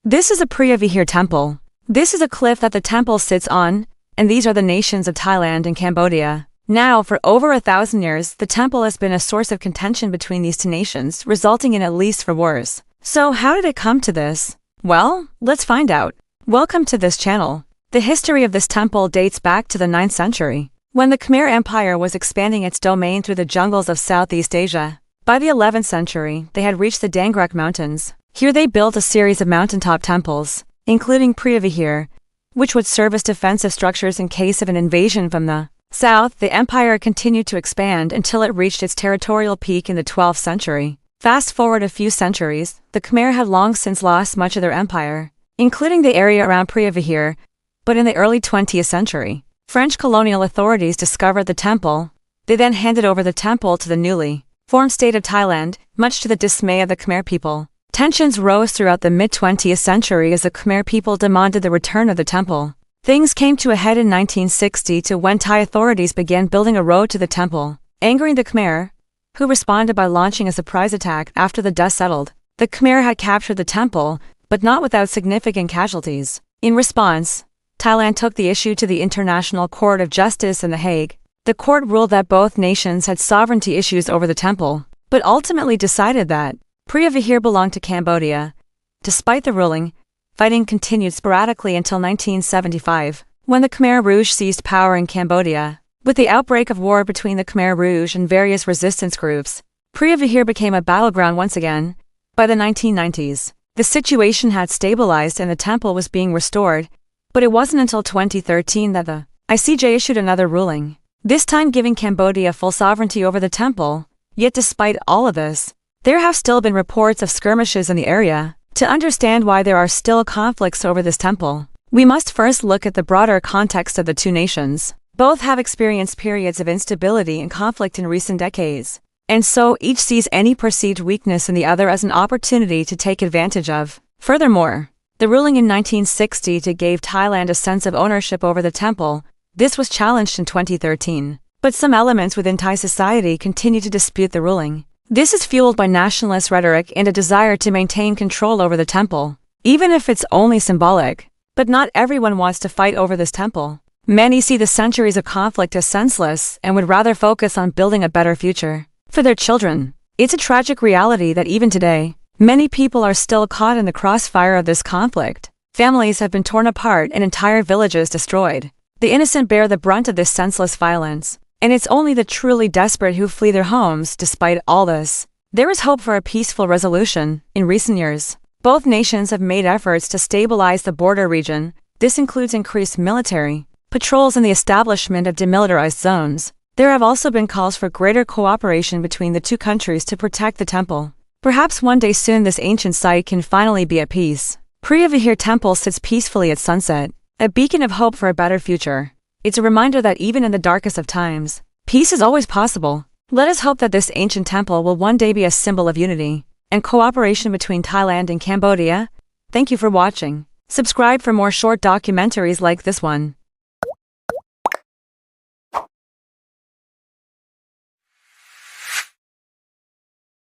This is a Preah Vihear temple. This is a cliff that the temple sits on, and these are the nations of Thailand and Cambodia. Now, for over 1,000 years, the temple has been a source of contention between these two nations, resulting in at least 4 wars. So how did it come to this? Well, let's find out. Welcome to this channel. The history of this temple dates back to the 9th century, when the Khmer Empire was expanding its domain through the jungles of Southeast Asia. By the 11th century, they had reached the Dangrek Mountains. Here they built a series of mountaintop temples, including Preah Vihear, which would serve as defensive structures in case of an invasion from the south. The empire continued to expand until it reached its territorial peak in the 12th century. Fast forward a few centuries, the Khmer had long since lost much of their empire, including the area around Preah Vihear, but in the early 20th century, French colonial authorities discovered the temple. They then handed over the temple to the newly formed state of Thailand, much to the dismay of the Khmer people. Tensions rose throughout the mid-20th century as the Khmer people demanded the return of the temple. Things came to a head in 1960 when Thai authorities began building a road to the temple, angering the Khmer, who responded by launching a surprise attack after the dust settled. The Khmer had captured the temple, but not without significant casualties. In response, Thailand took the issue to the International Court of Justice in The Hague. The court ruled that both nations had sovereignty issues over the temple, but ultimately decided that Preah Vihear belonged to Cambodia. Despite the ruling, fighting continued sporadically until 1975, when the Khmer Rouge seized power in Cambodia. With the outbreak of war between the Khmer Rouge and various resistance groups, Preah Vihear became a battleground once again. By the 1990s, the situation had stabilized and the temple was being restored, but it wasn't until 2013 that the ICJ issued another ruling, this time giving Cambodia full sovereignty over the temple. Yet despite all of this, there have still been reports of skirmishes in the area. To understand why there are still conflicts over this temple, we must first look at the broader context of the two nations. Both have experienced periods of instability and conflict in recent decades, and so each sees any perceived weakness in the other as an opportunity to take advantage of. Furthermore, the ruling in 1960 gave Thailand a sense of ownership over the temple. This was challenged in 2013, but some elements within Thai society continue to dispute the ruling. This is fueled by nationalist rhetoric and a desire to maintain control over the temple, even if it's only symbolic. But not everyone wants to fight over this temple. Many see the centuries of conflict as senseless and would rather focus on building a better future for their children. It's a tragic reality that even today, many people are still caught in the crossfire of this conflict. Families have been torn apart and entire villages destroyed. The innocent bear the brunt of this senseless violence, and it's only the truly desperate who flee their homes. Despite all this, there is hope for a peaceful resolution. In recent years, both nations have made efforts to stabilize the border region. This includes increased military patrols and the establishment of demilitarized zones. There have also been calls for greater cooperation between the two countries to protect the temple. Perhaps one day soon this ancient site can finally be at peace. Preah Vihear Temple sits peacefully at sunset, a beacon of hope for a better future. It's a reminder that even in the darkest of times, peace is always possible. Let us hope that this ancient temple will one day be a symbol of unity and cooperation between Thailand and Cambodia. Thank you for watching. Subscribe for more short documentaries like this one.